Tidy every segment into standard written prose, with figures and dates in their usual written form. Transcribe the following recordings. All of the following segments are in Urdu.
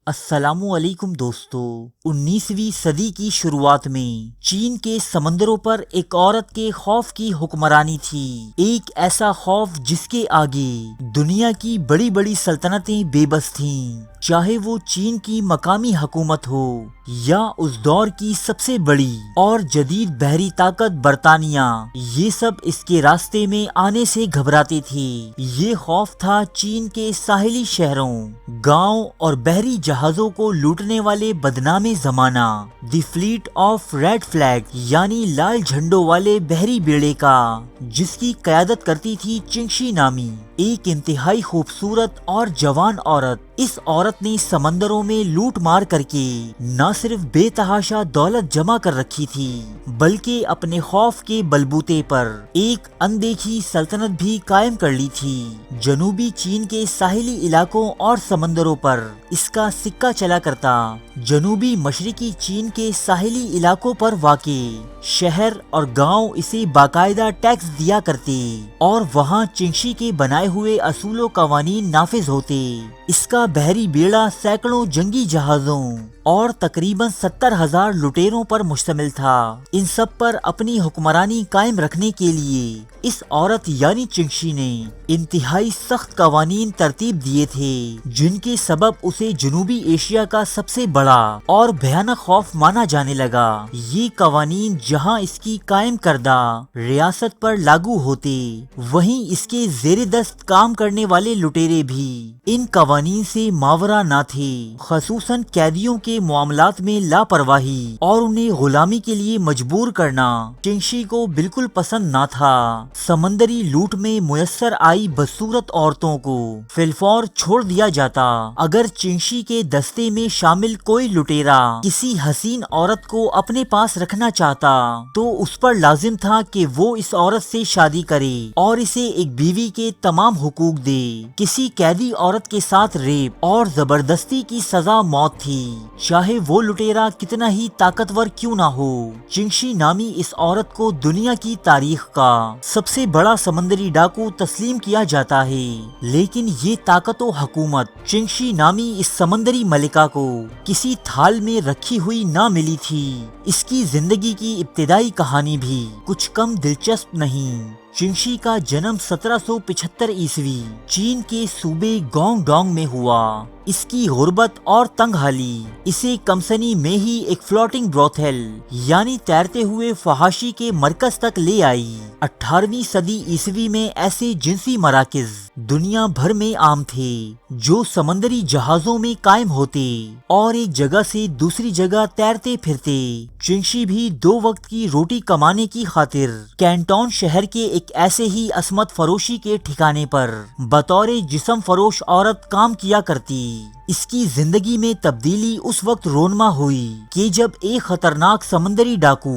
السلام علیکم دوستو۔ 19ویں صدی کی شروعات میں چین کے سمندروں پر ایک عورت کے خوف کی حکمرانی تھی، ایک ایسا خوف جس کے آگے دنیا کی بڑی بڑی سلطنتیں بے بس تھیں، چاہے وہ چین کی مقامی حکومت ہو یا اس دور کی سب سے بڑی اور جدید بحری طاقت برطانیہ، یہ سب اس کے راستے میں آنے سے گھبراتے تھے۔ یہ خوف تھا چین کے ساحلی شہروں، گاؤں اور بحری جہازوں کو لوٹنے والے بدنام زمانہ دی فلیٹ آف ریڈ فلیگ، یعنی لال جھنڈوں والے بحری بیڑے کا، جس کی قیادت کرتی تھی چنگشی نامی ایک انتہائی خوبصورت اور جوان عورت۔ اس عورت نے سمندروں میں لوٹ مار کر کے نہ صرف بے تحاشا دولت جمع کر رکھی تھی، بلکہ اپنے خوف کے بلبوتے پر ایک اندیکھی سلطنت بھی قائم کر لی تھی۔ جنوبی چین کے ساحلی علاقوں اور سمندروں پر اس کا سکہ چلا کرتا۔ جنوبی مشرقی چین کے ساحلی علاقوں پر واقع شہر اور گاؤں اسے باقاعدہ ٹیکس دیا کرتے اور وہاں چنگشی کے بنائے ہوئے اصول و قوانین نافذ ہوتے۔ اس کا بحری بیڑا سینکڑوں جنگی جہازوں اور تقریباً 70,000 لٹیروں پر مشتمل تھا۔ ان سب پر اپنی حکمرانی قائم رکھنے کے لیے اس عورت یعنی چنگشی نے انتہائی سخت قوانین ترتیب دیے تھے، جن کے سبب اسے جنوبی ایشیا کا سب سے بڑا اور بھیانک خوف مانا جانے لگا۔ یہ قوانین جہاں اس کی قائم کردہ ریاست پر لاگو ہوتے، وہیں اس کے زیر دست کام کرنے والے لٹیرے بھی ان قوانین سے ماورا نہ تھے، خصوصاً قیدیوں کے معاملات میں لاپرواہی اور انہیں غلامی کے لیے مجبور کرنا چنگشی کو بالکل پسند نہ تھا۔ سمندری لوٹ میں میسر آئی بدصورت عورتوں کو فی الفور چھوڑ دیا جاتا۔ اگر چنگشی کے دستے میں شامل کوئی لٹیرا کسی حسین عورت کو اپنے پاس رکھنا چاہتا تو اس پر لازم تھا کہ وہ اس عورت سے شادی کرے اور اسے ایک بیوی کے تمام حقوق دے۔ کسی قیدی عورت کے ساتھ ریپ اور زبردستی کی سزا موت تھی، چاہے وہ لٹیرا کتنا ہی طاقتور کیوں نہ ہو۔ چنگشی نامی اس عورت کو دنیا کی تاریخ کا سب سے بڑا سمندری ڈاکو تسلیم کیا جاتا ہے، لیکن یہ طاقت و حکومت چنگشی نامی اس سمندری ملکہ کو کسی تھال میں رکھی ہوئی نہ ملی تھی۔ اس کی زندگی کی ابتدائی کہانی بھی کچھ کم دلچسپ نہیں۔ چنگشی کا جنم 1775 عیسوی چین کے صوبے گونگ ڈونگ میں ہوا۔ اس کی غربت اور تنگ حالی اسے کمسنی میں ہی ایک فلوٹنگ بروتھل یعنی تیرتے ہوئے فحاشی کے مرکز تک لے آئی۔ 18ویں صدی عیسوی میں ایسے جنسی مراکز دنیا بھر میں عام تھے جو سمندری جہازوں میں قائم ہوتے اور ایک جگہ سے دوسری جگہ تیرتے پھرتے۔ چنگشی بھی 2 وقت کی روٹی کمانے کی خاطر کینٹون شہر کے ایک ایسے ہی عصمت فروشی کے ٹھکانے پر بطور جسم فروش عورت کام کیا کرتی۔ اس کی زندگی میں تبدیلی اس وقت رونما ہوئی کہ جب ایک خطرناک سمندری ڈاکو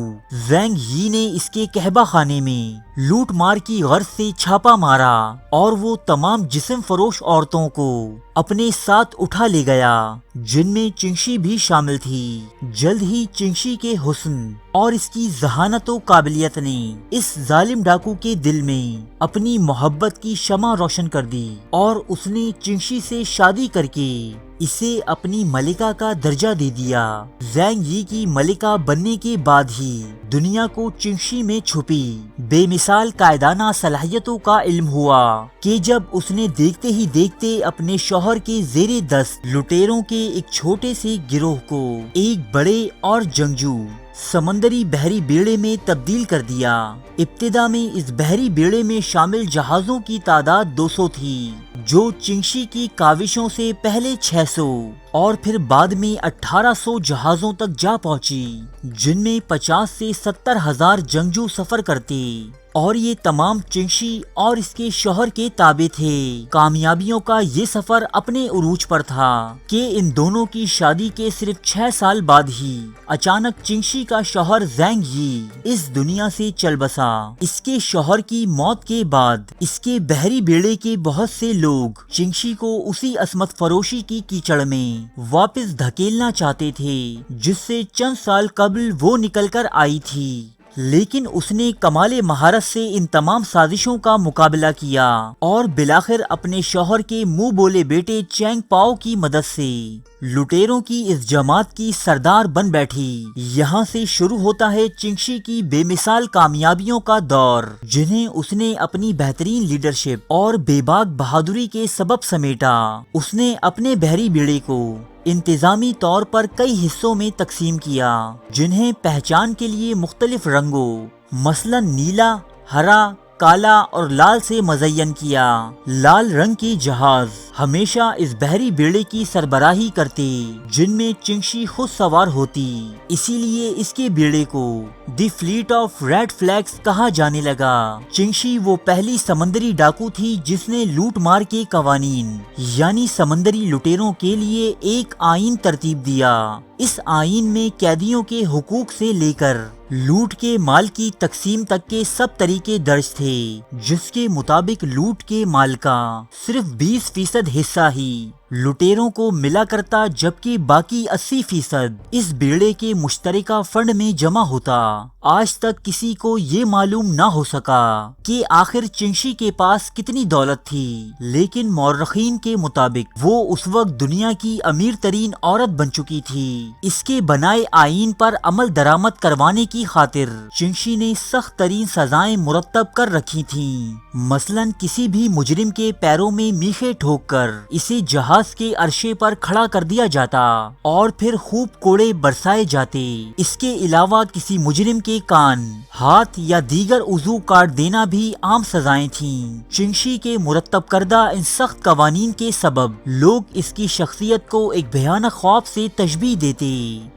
زینگ یی نے اس کے کہبہ خانے میں لوٹ مار کی غرض سے چھاپا مارا اور وہ تمام جسم فروش عورتوں کو اپنے ساتھ اٹھا لے گیا، جن میں چنگشی بھی شامل تھی۔ جلد ہی چنگشی کے حسن اور اس کی ذہانت و قابلیت نے اس ظالم ڈاکو کے دل میں اپنی محبت کی شمع روشن کر دی اور اس نے چنگشی سے شادی کر کے اسے اپنی ملکہ کا درجہ دے دیا۔ زینگ یی کی ملکہ بننے کے بعد ہی دنیا کو چنگشی میں چھپی بے مثال قائدانہ صلاحیتوں کا علم ہوا کہ جب اس نے دیکھتے ہی دیکھتے اپنے شوہر کے زیر دست لٹیروں کے ایک چھوٹے سے گروہ کو ایک بڑے اور جنگجو سمندری بحری بیڑے میں تبدیل کر دیا۔ ابتدا میں اس بحری بیڑے میں شامل جہازوں کی تعداد 200 تھی، جو چنگشی کی کاوشوں سے پہلے 600 اور پھر بعد میں 1800 جہازوں تک جا پہنچی، جن میں 50 سے 70,000 جنگجو سفر کرتے اور یہ تمام چنگشی اور اس کے شوہر کے تابع تھے۔ کامیابیوں کا یہ سفر اپنے عروج پر تھا کہ ان دونوں کی شادی کے صرف 6 سال بعد ہی اچانک چنگشی کا شوہر زینگ یی اس دنیا سے چل بسا۔ اس کے شوہر کی موت کے بعد اس کے بحری بیڑے کے بہت سے لوگ چنگشی کو اسی عصمت فروشی کی کیچڑ میں واپس دھکیلنا چاہتے تھے جس سے چند سال قبل وہ نکل کر آئی تھی۔ لیکن اس نے کمال مہارت سے ان تمام سازشوں کا مقابلہ کیا اور بالآخر اپنے شوہر کے منہ بولے بیٹے چینگ پاؤ کی مدد سے لٹیروں کی اس جماعت کی سردار بن بیٹھی۔ یہاں سے شروع ہوتا ہے چنگشی کی بے مثال کامیابیوں کا دور، جنہیں اس نے اپنی بہترین لیڈرشپ اور بے باک بہادری کے سبب سمیٹا۔ اس نے اپنے بحری بیڑے کو انتظامی طور پر کئی حصوں میں تقسیم کیا، جنہیں پہچان کے لیے مختلف رنگوں مثلا نیلا، ہرا، کالا اور لال سے مزین کیا۔ لال رنگ کے جہاز ہمیشہ اس بحری بیڑے کی سربراہی کرتے جن میں چنگشی خود سوار ہوتی، اسی لیے اس کے بیڑے کو دی فلیٹ آف ریڈ فلیگز کہا جانے لگا۔ چنگشی وہ پہلی سمندری ڈاکو تھی جس نے لوٹ مار کے قوانین یعنی سمندری لٹیروں کے لیے ایک آئین ترتیب دیا۔ اس آئین میں قیدیوں کے حقوق سے لے کر لوٹ کے مال کی تقسیم تک کے سب طریقے درج تھے، جس کے مطابق لوٹ کے مال کا صرف 20% حصہ ہی لٹیروں کو ملا کرتا، جبکہ باقی 80% اس بیڑے کے مشترکہ فنڈ میں جمع ہوتا۔ آج تک کسی کو یہ معلوم نہ ہو سکا کہ آخر چنگشی کے پاس کتنی دولت تھی، لیکن مورخین کے مطابق وہ اس وقت دنیا کی امیر ترین عورت بن چکی تھی۔ اس کے بنائے آئین پر عمل درآمد کروانے کی خاطر چنگشی نے سخت ترین سزائیں مرتب کر رکھی تھیں، مثلا کسی بھی مجرم کے پیروں میں میخیں ٹھوک کر اسے جہاز کے عرشے پر کھڑا کر دیا جاتا اور پھر خوب کوڑے برسائے جاتے۔ اس کے علاوہ کسی مجرم کے کان، ہاتھ یا دیگر عضو کاٹ دینا بھی عام سزائیں تھیں۔ چنگشی کے مرتب کردہ ان سخت قوانین کے سبب لوگ اس کی شخصیت کو ایک بھیانک خواب سے تشبیہ دیتے۔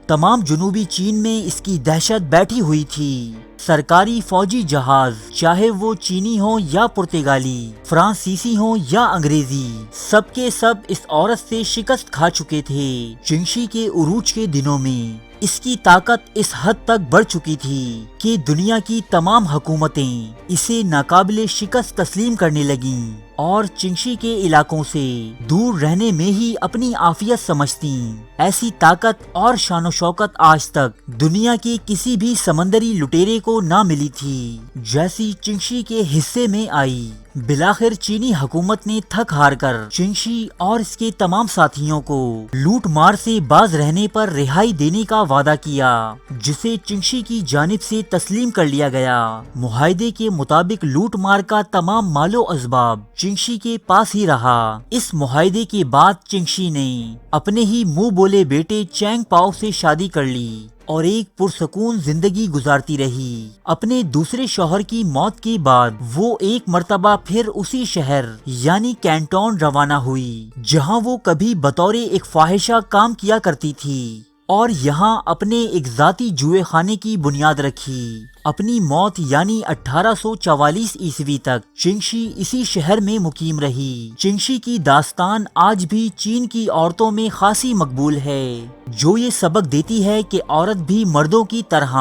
تمام جنوبی چین میں اس کی دہشت بیٹھی ہوئی تھی۔ سرکاری فوجی جہاز چاہے وہ چینی ہوں یا پرتگالی، فرانسیسی ہوں یا انگریزی، سب کے سب اس عورت سے شکست کھا چکے تھے۔ چنگشی کے عروج کے دنوں میں اس کی طاقت اس حد تک بڑھ چکی تھی کہ دنیا کی تمام حکومتیں اسے ناقابل شکست تسلیم کرنے لگیں اور چنگشی کے علاقوں سے دور رہنے میں ہی اپنی عافیت سمجھتیں۔ ایسی طاقت اور شان و شوکت آج تک دنیا کے کسی بھی سمندری لٹیرے کو نہ ملی تھی جیسی چنگشی کے حصے میں آئی۔ بالآخر چینی حکومت نے تھک ہار کر چنگشی اور اس کے تمام ساتھیوں کو لوٹ مار سے باز رہنے پر رہائی دینے کا وعدہ کیا، جسے چنگشی کی جانب سے تسلیم کر لیا گیا۔ معاہدے کے مطابق لوٹ مار کا تمام مال و اسباب چنگشی کے پاس ہی رہا۔ اس معاہدے کے بعد چنگشی نے اپنے ہی منہ بولے بیٹے چینگ پاؤ سے شادی کر لی اور ایک پرسکون زندگی گزارتی رہی۔ اپنے دوسرے شوہر کی موت کے بعد وہ ایک مرتبہ پھر اسی شہر یعنی کینٹون روانہ ہوئی، جہاں وہ کبھی بطور ایک فاحشہ کام کیا کرتی تھی، اور یہاں اپنے ایک ذاتی جوئے خانے کی بنیاد رکھی۔ اپنی موت یعنی 1844 عیسوی تک چنگشی اسی شہر میں مقیم رہی۔ چنگشی کی داستان آج بھی چین کی عورتوں میں خاصی مقبول ہے، جو یہ سبق دیتی ہے کہ عورت بھی مردوں کی طرح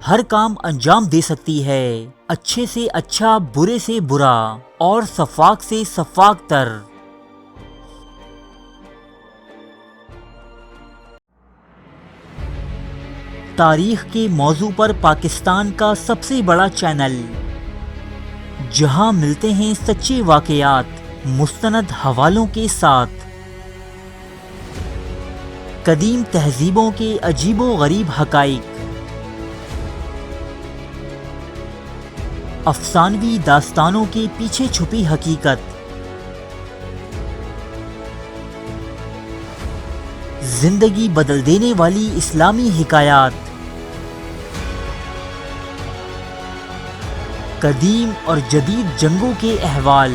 ہر کام انجام دے سکتی ہے، اچھے سے اچھا، برے سے برا اور سفاک سے سفاک تر۔ تاریخ کے موضوع پر پاکستان کا سب سے بڑا چینل، جہاں ملتے ہیں سچے واقعات مستند حوالوں کے ساتھ، قدیم تہذیبوں کے عجیب و غریب حقائق، افسانوی داستانوں کے پیچھے چھپی حقیقت، زندگی بدل دینے والی اسلامی حکایات، قدیم اور جدید جنگوں کے احوال،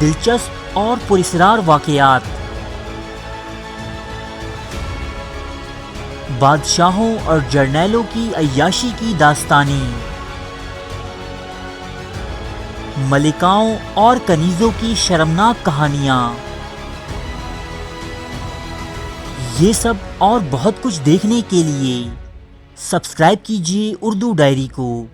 دلچسپ اور پراسرار واقعات، بادشاہوں اور جرنیلوں کی عیاشی کی داستانیں، ملکاؤں اور کنیزوں کی شرمناک کہانیاں۔ یہ سب اور بہت کچھ دیکھنے کے لیے سبسکرائب کیجیے اردو ڈائری کو۔